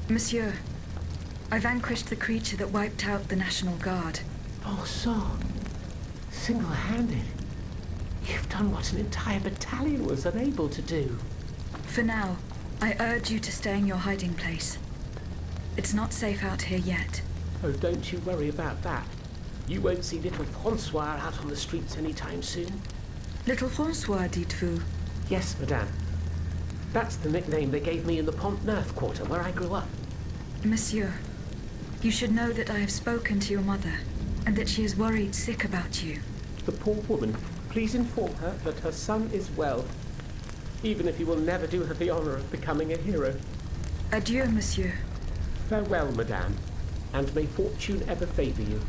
Monsieur, I vanquished the creature that wiped out the National Guard. Oh, so single-handed. You've done what an entire battalion was unable to do. For now, I urge you to stay in your hiding place. It's not safe out here yet. Oh, don't you worry about that. You won't see little Francois out on the streets anytime soon. Little Francois, dites-vous? Yes, madame. That's the nickname they gave me in the Pont-Neuf quarter where I grew up. Monsieur, you should know that I have spoken to your mother, and that she is worried sick about you. The poor woman. Please inform her that her son is well, even if he will never do her the honor of becoming a hero. Adieu, monsieur. Farewell, madame, and may fortune ever favor you.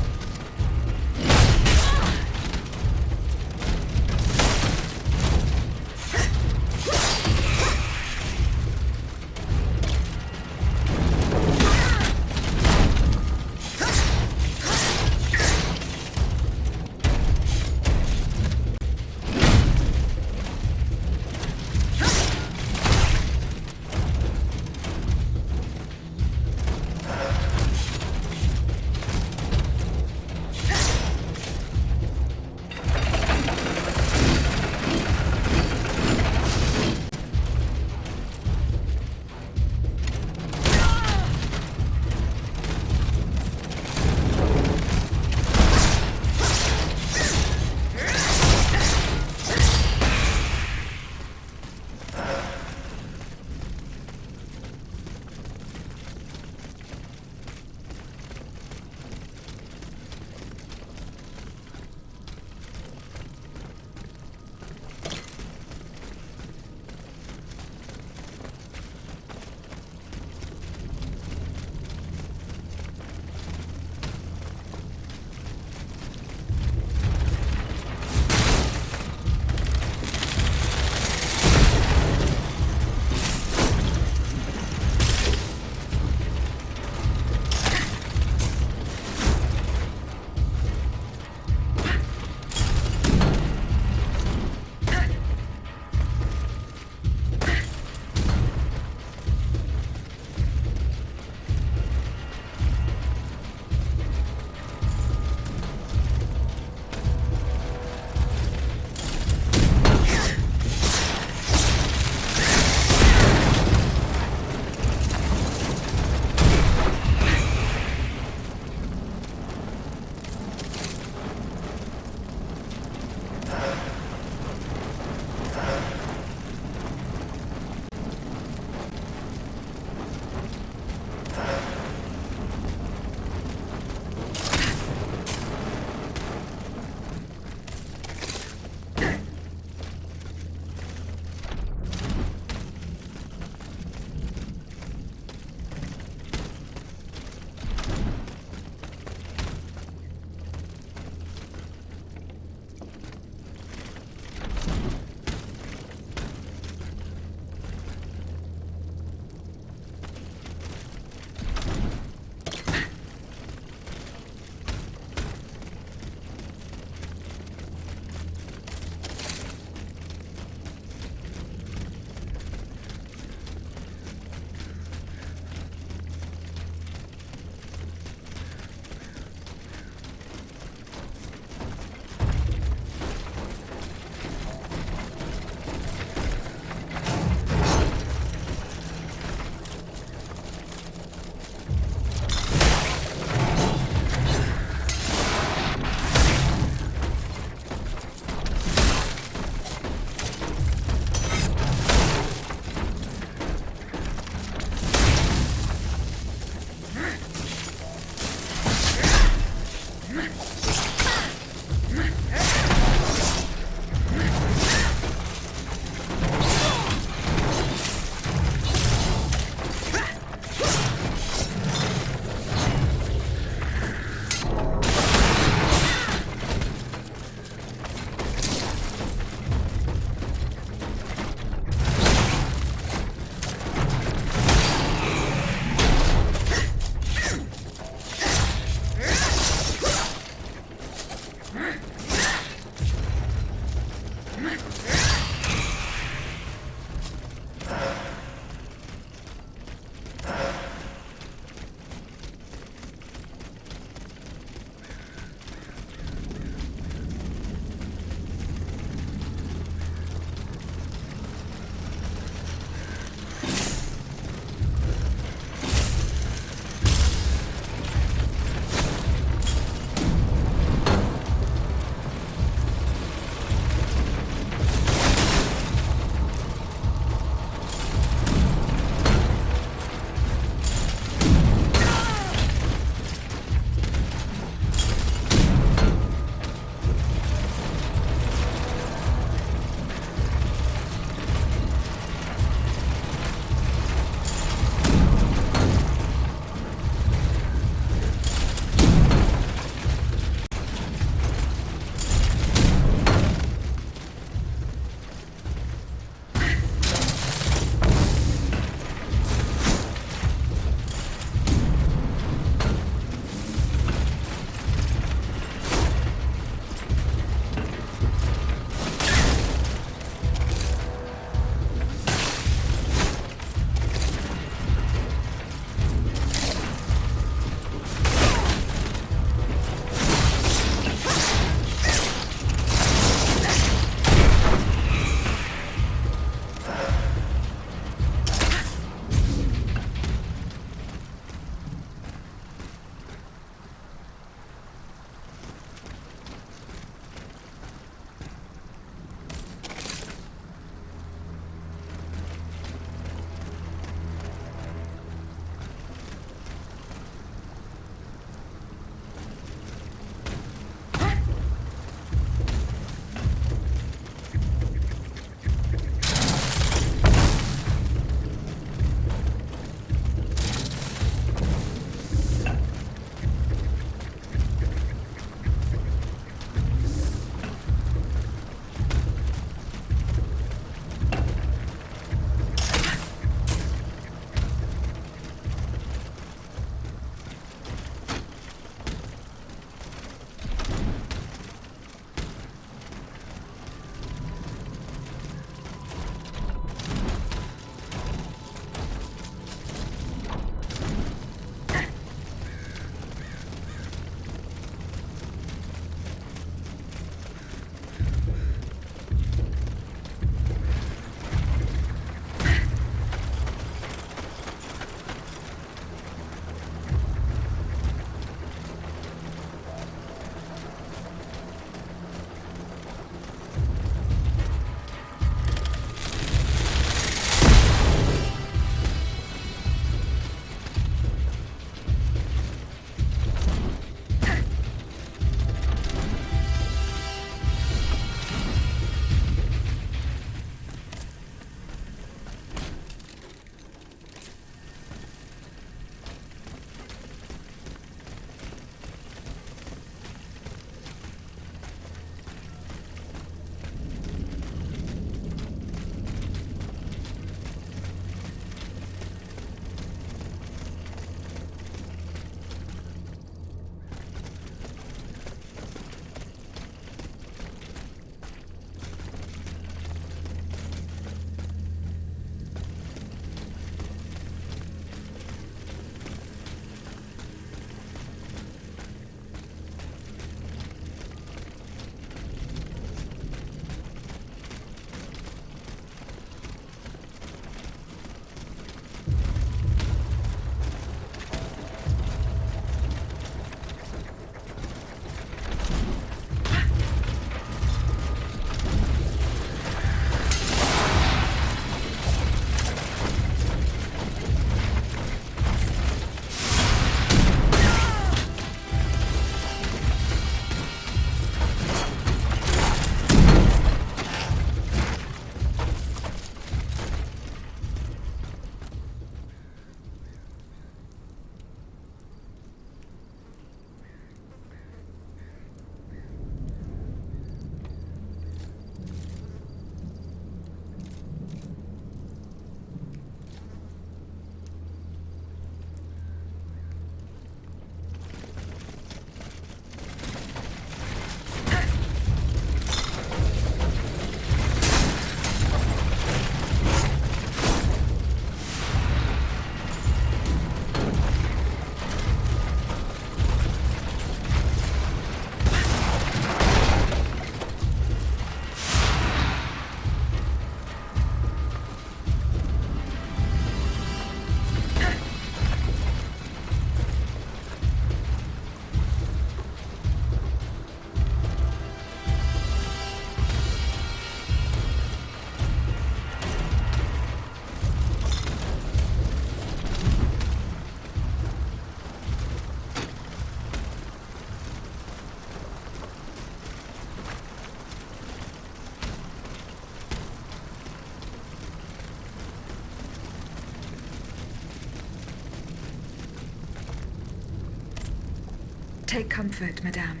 Take comfort, madame.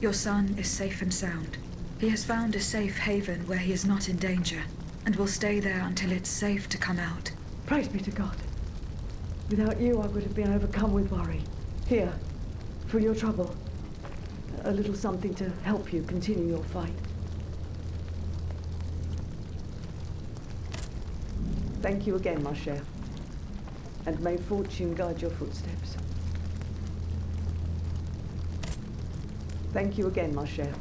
Your son is safe and sound. He has found a safe haven where he is not in danger, and will stay there until it's safe to come out. Praise be to God. Without you, I would have been overcome with worry. Here, for your trouble. A little something to help you continue your fight. Thank you again, ma chère. And may fortune guide your footsteps. Thank you again, ma chère.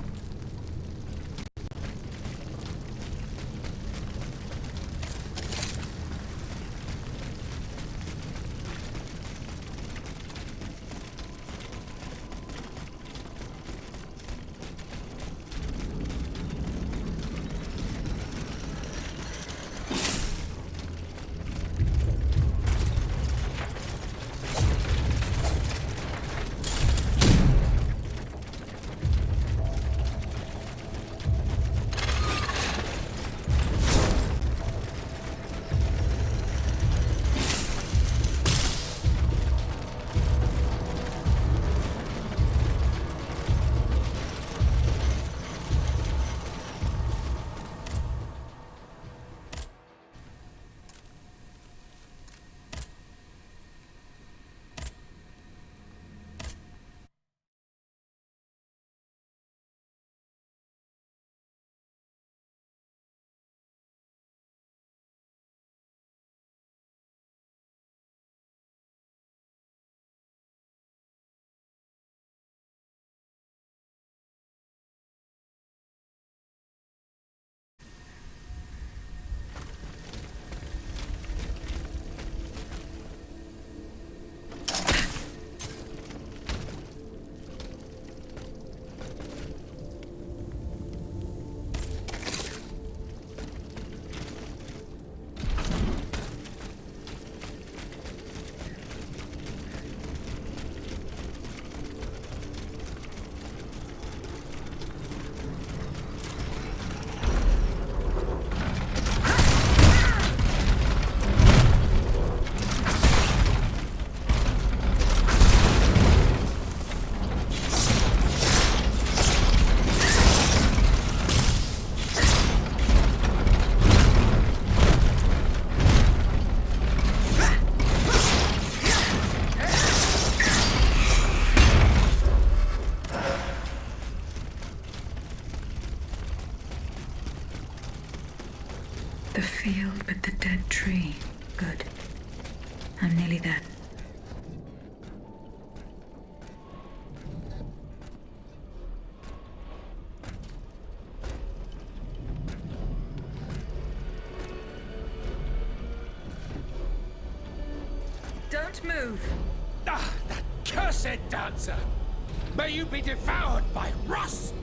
The field with the dead tree. Good. I'm nearly there. Don't move! Ah, that cursed dancer! May you be devoured by rust!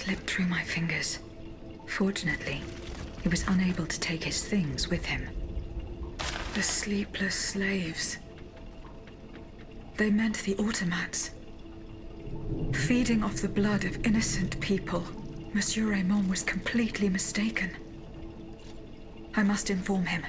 slipped through my fingers. Fortunately, he was unable to take his things with him. The sleepless slaves. They meant the automats. Feeding off the blood of innocent people. Monsieur Raymond was completely mistaken. I must inform him.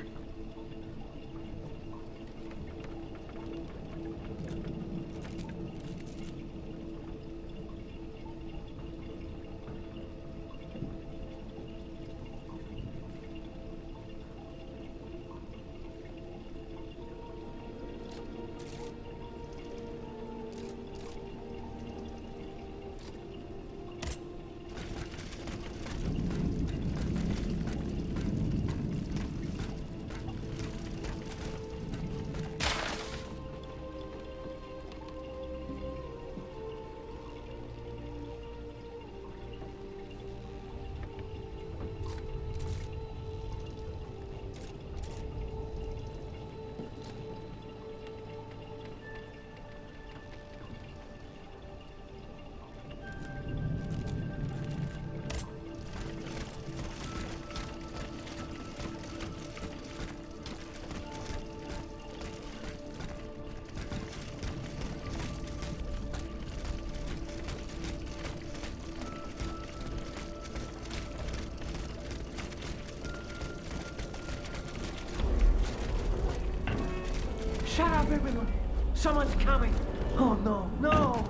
Shut up, everyone! Someone's coming! Oh no, no!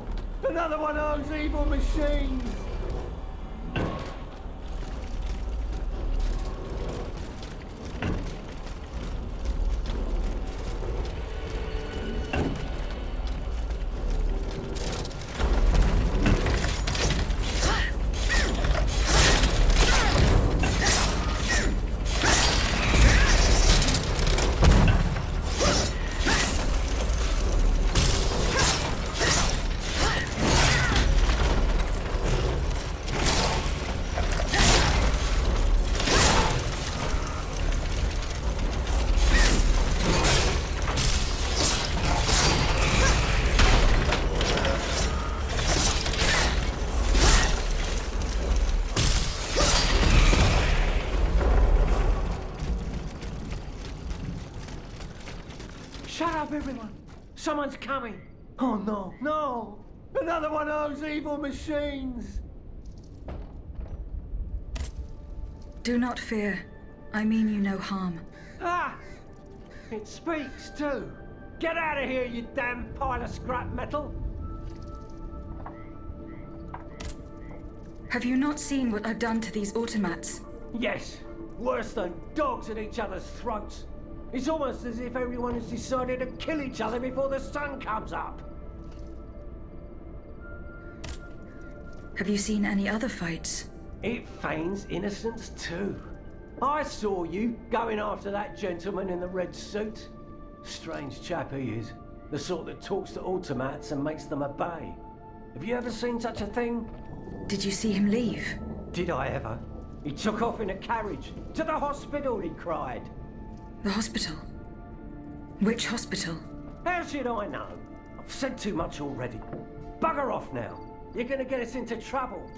Another one of those evil machines! Shut up, everyone! Someone's coming! Oh no, no! Another one of those evil machines! Do not fear. I mean you no harm. Ah! It speaks too! Get out of here, you damn pile of scrap metal! Have you not seen what I've done to these automats? Yes! Worse than dogs at each other's throats! It's almost as if everyone has decided to kill each other before the sun comes up! Have you seen any other fights? It feigns innocence too. I saw you going after that gentleman in the red suit. Strange chap he is. The sort that talks to automats and makes them obey. Have you ever seen such a thing? Did you see him leave? Did I ever? He took off in a carriage. To the hospital, he cried. The hospital? Which hospital? How should I know? I've said too much already. Bugger off now. You're gonna get us into trouble.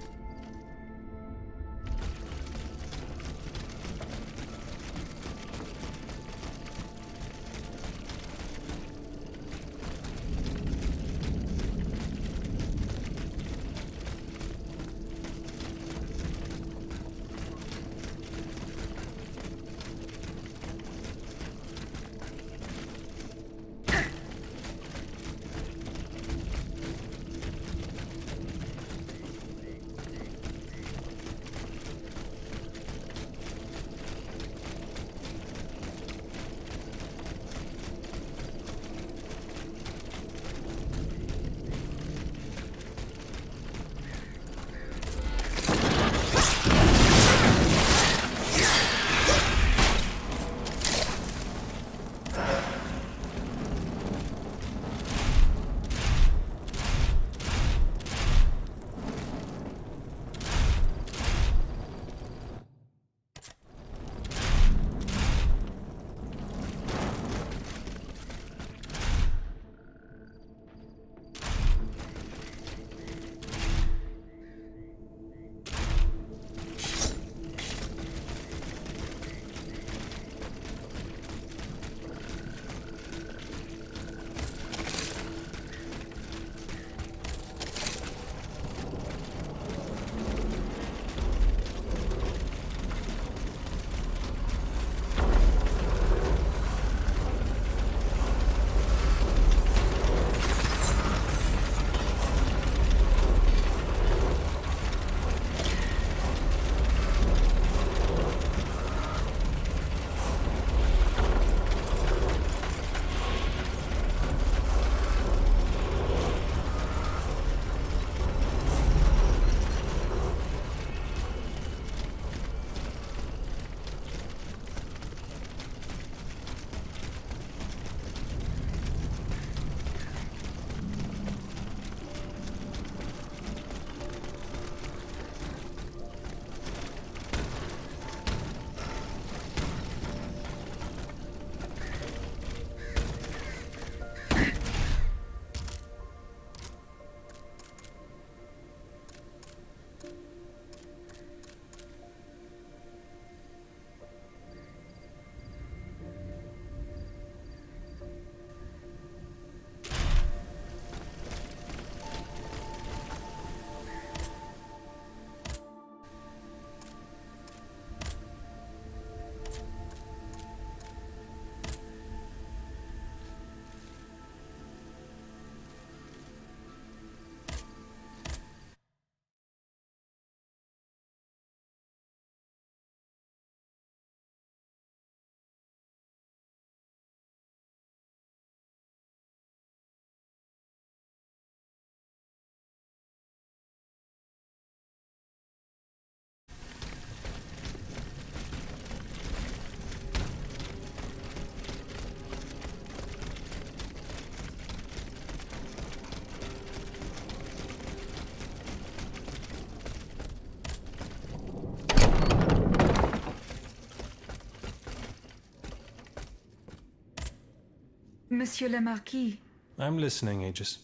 Monsieur le Marquis. I'm listening, Aegis.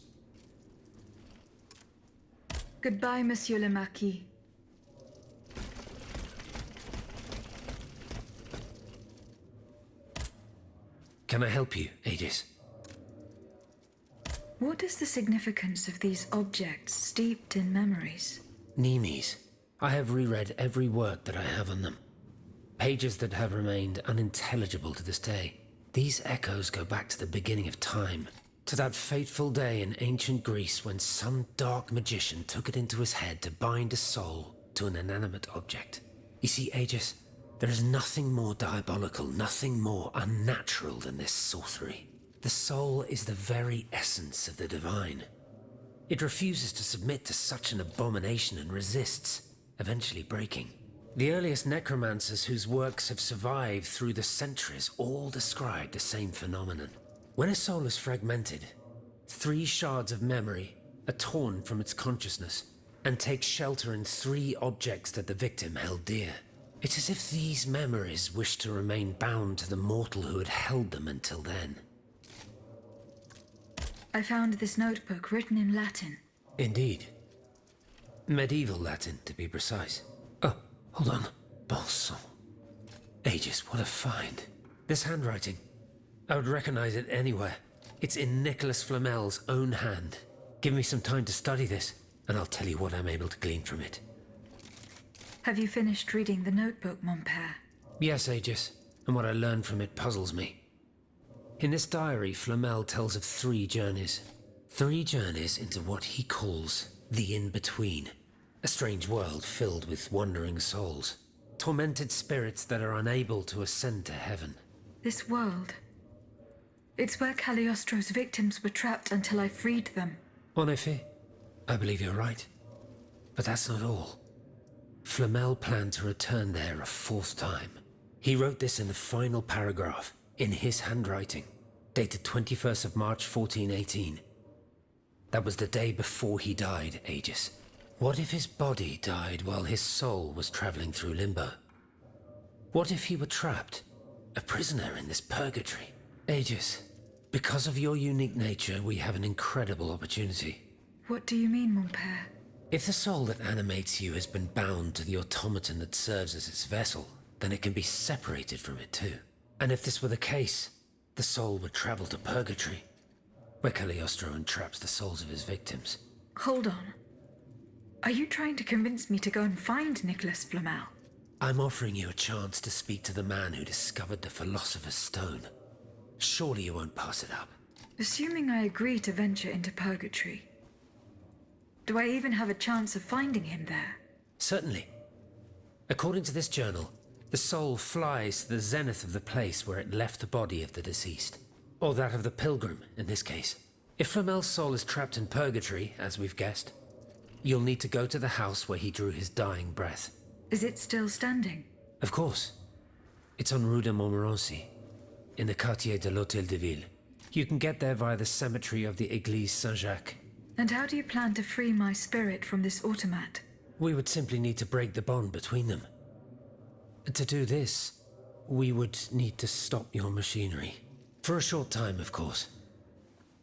Goodbye, Monsieur le Marquis. Can I help you, Aegis? What is the significance of these objects steeped in memories? Nemes. I have reread every work that I have on them. Pages that have remained unintelligible to this day. These echoes go back to the beginning of time, to that fateful day in ancient Greece when some dark magician took it into his head to bind a soul to an inanimate object. You see, Aegis, there is nothing more diabolical, nothing more unnatural than this sorcery. The soul is the very essence of the divine. It refuses to submit to such an abomination and resists, eventually breaking. The earliest necromancers whose works have survived through the centuries all describe the same phenomenon. When a soul is fragmented, 3 shards of memory are torn from its consciousness and take shelter in 3 objects that the victim held dear. It's as if these memories wish to remain bound to the mortal who had held them until then. I found this notebook written in Latin. Indeed. Medieval Latin, to be precise. Oh, hold on. Bon sang. Aegis, what a find. This handwriting. I would recognize it anywhere. It's in Nicholas Flamel's own hand. Give me some time to study this, and I'll tell you what I'm able to glean from it. Have you finished reading the notebook, mon père? Yes, Aegis, and what I learned from it puzzles me. In this diary, Flamel tells of 3 journeys. 3 journeys into what he calls the in-between. A strange world filled with wandering souls. Tormented spirits that are unable to ascend to heaven. This world. It's where Cagliostro's victims were trapped until I freed them. En effet, I believe you're right. But that's not all. Flamel planned to return there a 4th time. He wrote this in the final paragraph, in his handwriting, dated 21st of March 1418. That was the day before he died, Aegis. What if his body died while his soul was traveling through limbo? What if he were trapped, a prisoner in this purgatory? Aegis, because of your unique nature, we have an incredible opportunity. What do you mean, mon père? If the soul that animates you has been bound to the automaton that serves as its vessel, then it can be separated from it too. And if this were the case, the soul would travel to purgatory, where Cagliostro entraps the souls of his victims. Hold on. Are you trying to convince me to go and find Nicholas Flamel? I'm offering you a chance to speak to the man who discovered the Philosopher's Stone. Surely you won't pass it up. Assuming I agree to venture into purgatory, do I even have a chance of finding him there? Certainly. According to this journal, the soul flies to the zenith of the place where it left the body of the deceased. Or that of the pilgrim, in this case. If Flamel's soul is trapped in purgatory, as we've guessed, you'll need to go to the house where he drew his dying breath. Is it still standing? Of course. It's on Rue de Montmorency, in the quartier de l'Hôtel de Ville. You can get there via the cemetery of the Église Saint-Jacques. And how do you plan to free my spirit from this automat? We would simply need to break the bond between them. To do this, we would need to stop your machinery. For a short time, of course.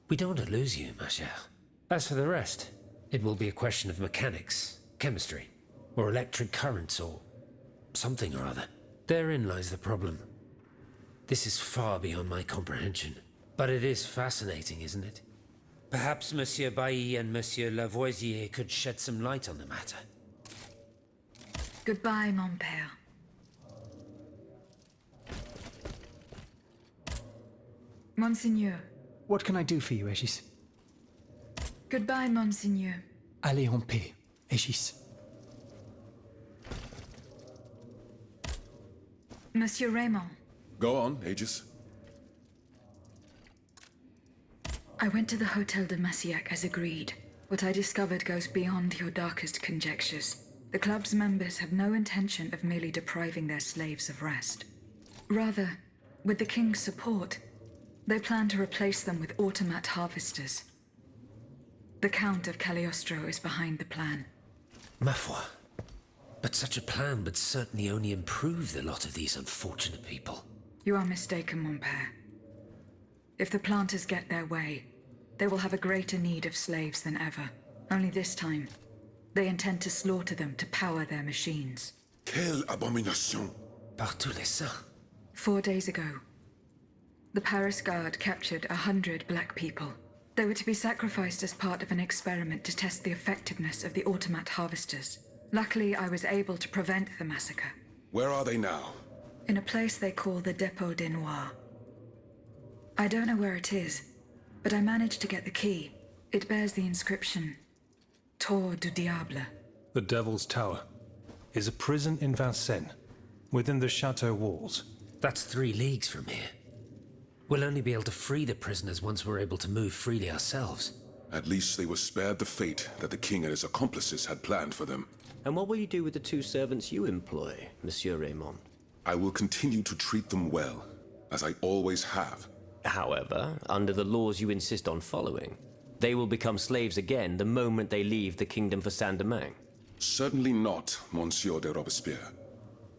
We don't want to lose you, ma chère. As for the rest, it will be a question of mechanics, chemistry, or electric currents, or something or other. Therein lies the problem. This is far beyond my comprehension. But it is fascinating, isn't it? Perhaps Monsieur Bailly and Monsieur Lavoisier could shed some light on the matter. Goodbye, mon père. Monseigneur. What can I do for you, Aegis? Goodbye, Monseigneur. Allez en paix, Aegis. Monsieur Raymond. Go on, Aegis. I went to the Hotel de Massiac as agreed. What I discovered goes beyond your darkest conjectures. The club's members have no intention of merely depriving their slaves of rest. Rather, with the king's support, they plan to replace them with automat harvesters. The Count of Cagliostro is behind the plan. Ma foi. But such a plan would certainly only improve the lot of these unfortunate people. You are mistaken, mon père. If the planters get their way, they will have a greater need of slaves than ever. Only this time, they intend to slaughter them to power their machines. Quelle abomination! Par tous les saints. 4 days ago, the Paris Guard captured 100 black people. They were to be sacrificed as part of an experiment to test the effectiveness of the automat harvesters. Luckily, I was able to prevent the massacre. Where are they now? In a place they call the Dépôt des Noirs. I don't know where it is, but I managed to get the key. It bears the inscription, Tour du Diable. The Devil's Tower is a prison in Vincennes, within the chateau walls. That's 3 leagues from here. We'll only be able to free the prisoners once we're able to move freely ourselves. At least they were spared the fate that the king and his accomplices had planned for them. And what will you do with the 2 servants you employ, Monsieur Raymond? I will continue to treat them well, as I always have. However, under the laws you insist on following, they will become slaves again the moment they leave the kingdom for Saint-Domingue. Certainly not, Monsieur de Robespierre.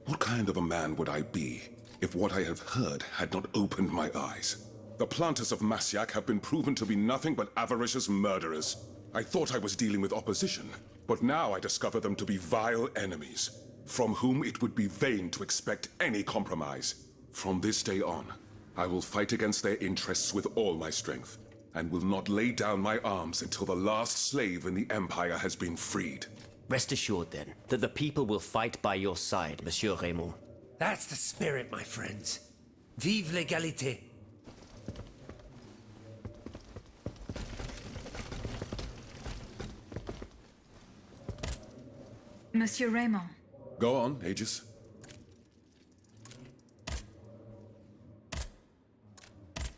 What kind of a man would I be if what I have heard had not opened my eyes? The planters of Massiac have been proven to be nothing but avaricious murderers. I thought I was dealing with opposition, but now I discover them to be vile enemies, from whom it would be vain to expect any compromise. From this day on, I will fight against their interests with all my strength, and will not lay down my arms until the last slave in the Empire has been freed. Rest assured, then, that the people will fight by your side, Monsieur Raymond. That's the spirit, my friends. Vive l'égalité. Monsieur Raymond. Go on, Aegis.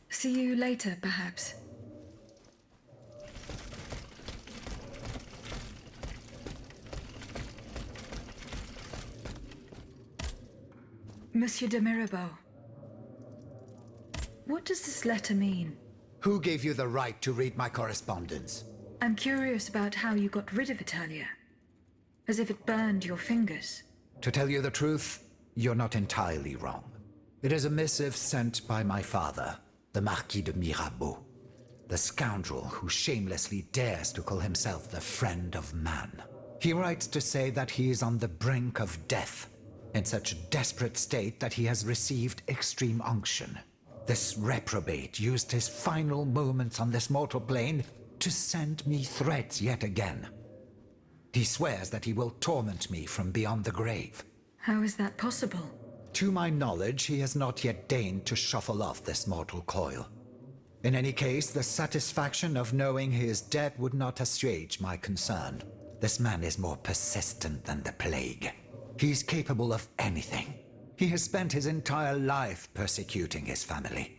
See you later, perhaps. Monsieur de Mirabeau. What does this letter mean? Who gave you the right to read my correspondence? I'm curious about how you got rid of Italia. As if it burned your fingers. To tell you the truth, you're not entirely wrong. It is a missive sent by my father, the Marquis de Mirabeau, the scoundrel who shamelessly dares to call himself the friend of man. He writes to say that he is on the brink of death, in such a desperate state that he has received extreme unction. This reprobate used his final moments on this mortal plane to send me threats yet again. He swears that he will torment me from beyond the grave. How is that possible? To my knowledge, he has not yet deigned to shuffle off this mortal coil. In any case, the satisfaction of knowing he is dead would not assuage my concern. This man is more persistent than the plague. He's capable of anything. He has spent his entire life persecuting his family.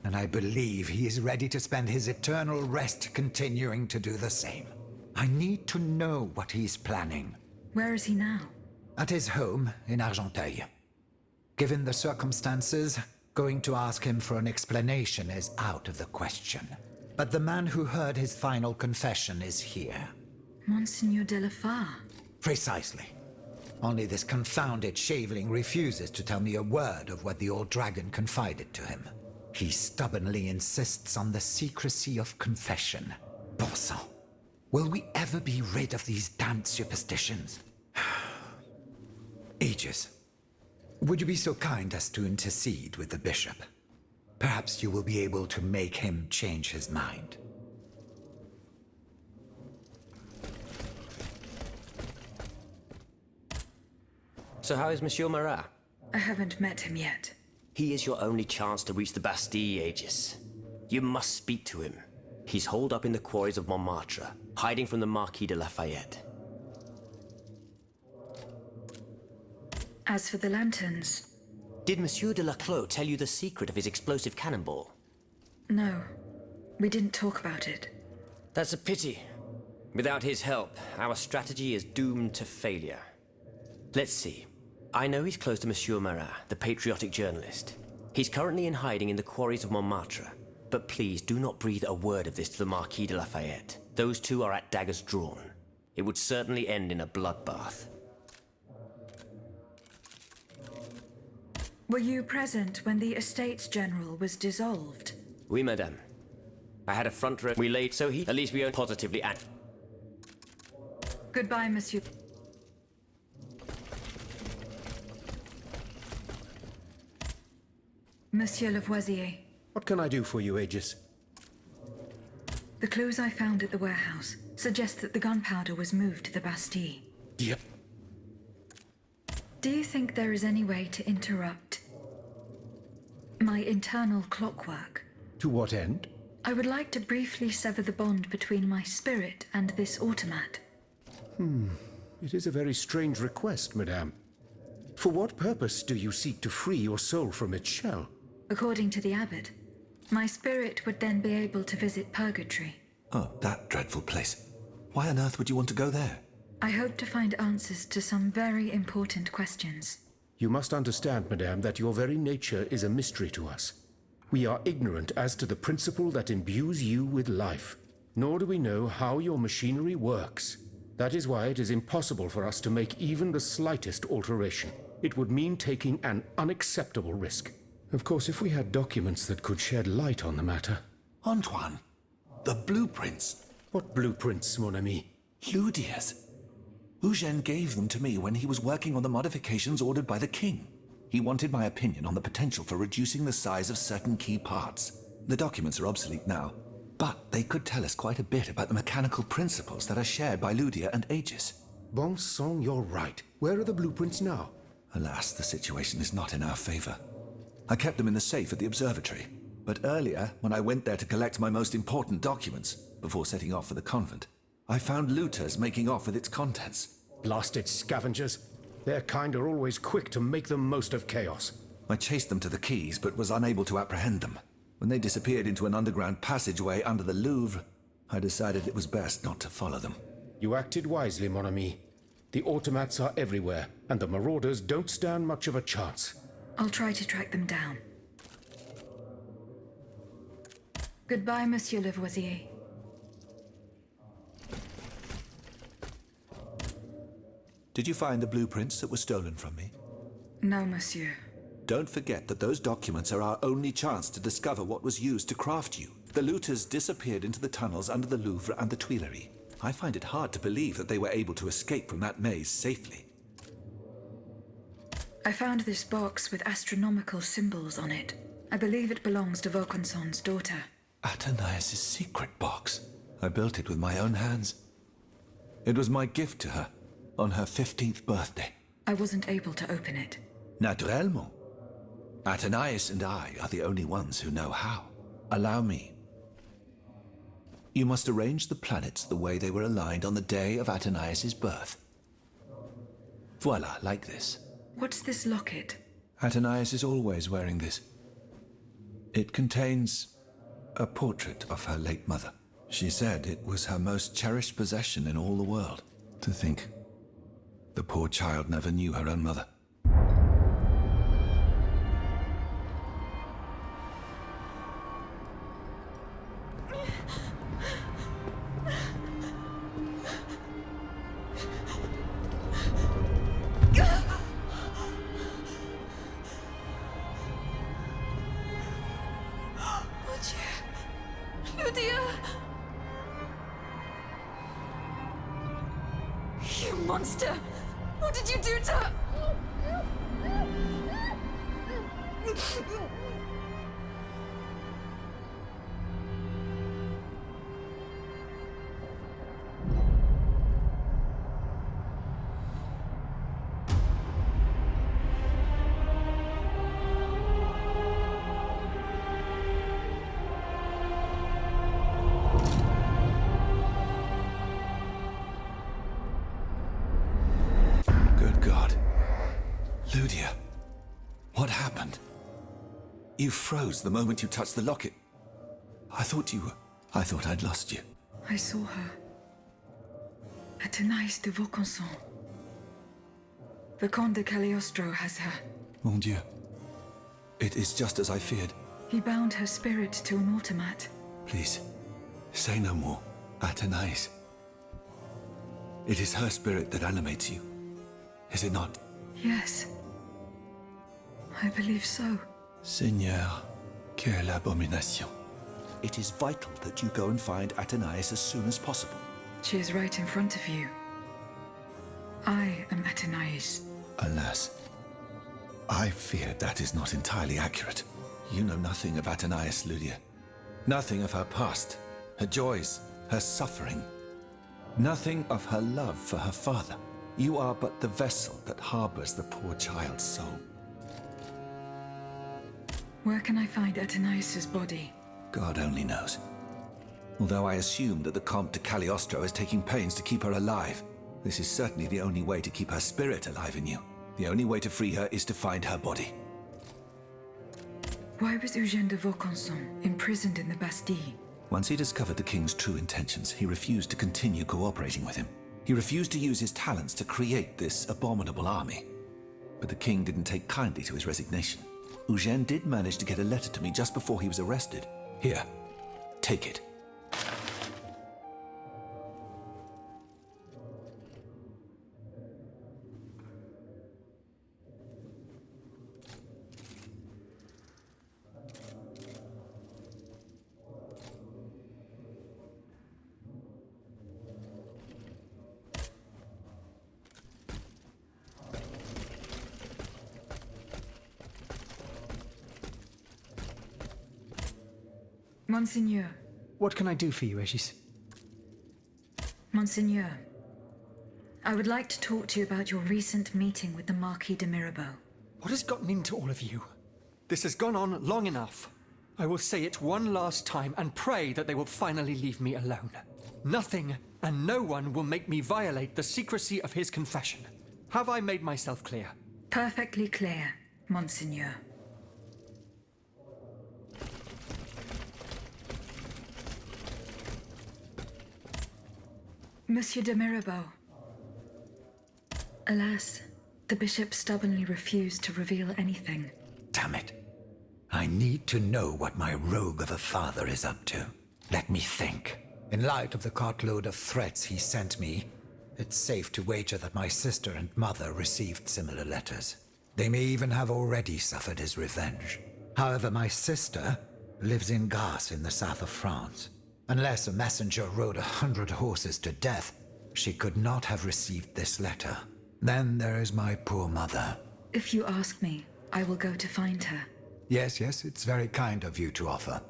And I believe he is ready to spend his eternal rest continuing to do the same. I need to know what he's planning. Where is he now? At his home in Argenteuil. Given the circumstances, going to ask him for an explanation is out of the question. But the man who heard his final confession is here. Monseigneur de la Fare. Precisely. Only this confounded shaveling refuses to tell me a word of what the old dragon confided to him. He stubbornly insists on the secrecy of confession. Bon sang. Will we ever be rid of these damned superstitions? Aegis, would you be so kind as to intercede with the bishop? Perhaps you will be able to make him change his mind. So how is Monsieur Marat? I haven't met him yet. He is your only chance to reach the Bastille, Aegis. You must speak to him. He's holed up in the quarries of Montmartre, hiding from the Marquis de Lafayette. As for the lanterns... Did Monsieur de Laclos tell you the secret of his explosive cannonball? No, we didn't talk about it. That's a pity. Without his help, our strategy is doomed to failure. Let's see. I know he's close to Monsieur Marat, the patriotic journalist. He's currently in hiding in the quarries of Montmartre. But please do not breathe a word of this to the Marquis de Lafayette. Those two are at daggers drawn. It would certainly end in a bloodbath. Were you present when the Estates General was dissolved? Oui, madame. I had a front row. We laid so he. At least we own positively act. Goodbye, monsieur. Monsieur Lavoisier. What can I do for you, Aegis? The clues I found at the warehouse suggest that the gunpowder was moved to the Bastille. Yep. Do you think there is any way to interrupt my internal clockwork? To what end? I would like to briefly sever the bond between my spirit and this automat. It is a very strange request, madame. For what purpose do you seek to free your soul from its shell? According to the abbot, my spirit would then be able to visit purgatory. Oh, that dreadful place. Why on earth would you want to go there? I hope to find answers to some very important questions. You must understand, madame, that your very nature is a mystery to us. We are ignorant as to the principle that imbues you with life, nor do we know how your machinery works. That is why it is impossible for us to make even the slightest alteration. It would mean taking an unacceptable risk. Of course, if we had documents that could shed light on the matter. Antoine, the blueprints. What blueprints, mon ami? Ludia's. Eugène gave them to me when he was working on the modifications ordered by the king. He wanted my opinion on the potential for reducing the size of certain key parts. The documents are obsolete now, but they could tell us quite a bit about the mechanical principles that are shared by Ludia and Aegis. Bon sang, you're right. Where are the blueprints now? Alas, the situation is not in our favor. I kept them in the safe at the observatory, but earlier, when I went there to collect my most important documents, before setting off for the convent, I found looters making off with its contents. Blasted scavengers. Their kind are always quick to make the most of chaos. I chased them to the quays, but was unable to apprehend them. When they disappeared into an underground passageway under the Louvre, I decided it was best not to follow them. You acted wisely, mon ami. The automats are everywhere, and the marauders don't stand much of a chance. I'll try to track them down. Goodbye, Monsieur Lavoisier. Did you find the blueprints that were stolen from me? No, monsieur. Don't forget that those documents are our only chance to discover what was used to craft you. The looters disappeared into the tunnels under the Louvre and the Tuileries. I find it hard to believe that they were able to escape from that maze safely. I found this box with astronomical symbols on it. I believe it belongs to Vaucanson's daughter. Athénaïs' secret box. I built it with my own hands. It was my gift to her on her 15th birthday. I wasn't able to open it. Naturellement. Athénaïs and I are the only ones who know how. Allow me. You must arrange the planets the way they were aligned on the day of Athénaïs' birth. Voila, like this. What's this locket? Athénaïs is always wearing this. It contains a portrait of her late mother. She said it was her most cherished possession in all the world. To think, the poor child never knew her own mother. You monster! What did you do to her? Ludia, what happened? You froze the moment you touched the locket. I thought I'd lost you. I saw her. Athénaïs de Vaucanson. The Comte de Cagliostro has her. Mon Dieu. It is just as I feared. He bound her spirit to an automat. Please, say no more. Athénaïs. It is her spirit that animates you. Is it not? Yes. I believe so. Seigneur, quelle abomination. It is vital that you go and find Athenais as soon as possible. She is right in front of you. I am Athenais. Alas, I fear that is not entirely accurate. You know nothing of Athenais, Lydia. Nothing of her past, her joys, her suffering. Nothing of her love for her father. You are but the vessel that harbors the poor child's soul. Where can I find Athenais' body? God only knows. Although I assume that the Comte de Cagliostro is taking pains to keep her alive, this is certainly the only way to keep her spirit alive in you. The only way to free her is to find her body. Why was Eugène de Vaucanson imprisoned in the Bastille? Once he discovered the king's true intentions, he refused to continue cooperating with him. He refused to use his talents to create this abominable army. But the king didn't take kindly to his resignation. Eugène did manage to get a letter to me just before he was arrested. Here, take it. Monseigneur. What can I do for you, Aegis? Monseigneur, I would like to talk to you about your recent meeting with the Marquis de Mirabeau. What has gotten into all of you? This has gone on long enough. I will say it one last time and pray that they will finally leave me alone. Nothing and no one will make me violate the secrecy of his confession. Have I made myself clear? Perfectly clear, Monseigneur. Monsieur de Mirabeau. Alas, the bishop stubbornly refused to reveal anything. Damn it. I need to know what my rogue of a father is up to. Let me think. In light of the cartload of threats he sent me, it's safe to wager that my sister and mother received similar letters. They may even have already suffered his revenge. However, my sister lives in Garce in the south of France. Unless a messenger rode 100 horses to death, she could not have received this letter. Then there is my poor mother. If you ask me, I will go to find her. Yes, it's very kind of you to offer.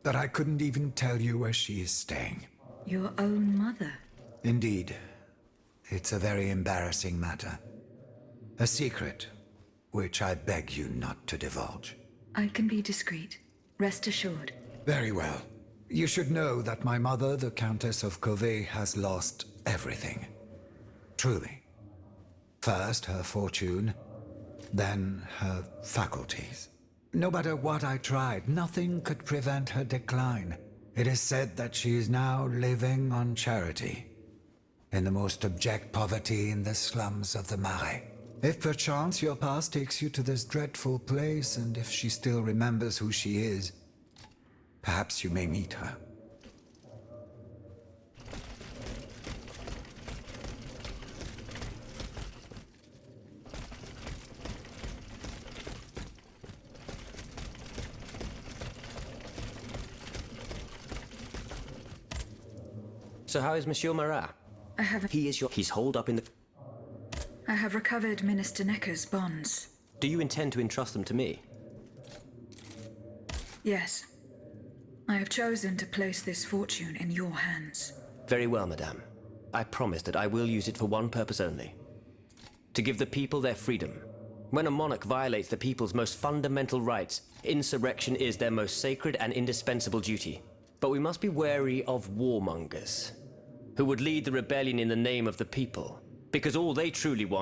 But I couldn't even tell you where she is staying. Your own mother? Indeed. It's a very embarrassing matter. A secret, which I beg you not to divulge. I can be discreet. Rest assured. Very well. You should know that my mother, the Countess of Covey, has lost everything. Truly. First her fortune, then her faculties. No matter what I tried, nothing could prevent her decline. It is said that she is now living on charity, in the most abject poverty in the slums of the Marais. If perchance your past takes you to this dreadful place, and if she still remembers who she is, perhaps you may meet her. So how is Monsieur Marat? He's holed up in the... I have recovered Minister Necker's bonds. Do you intend to entrust them to me? Yes. I have chosen to place this fortune in your hands. Very well, madame. I promise that I will use it for one purpose only. To give the people their freedom. When a monarch violates the people's most fundamental rights, insurrection is their most sacred and indispensable duty. But we must be wary of warmongers, who would lead the rebellion in the name of the people, because all they truly want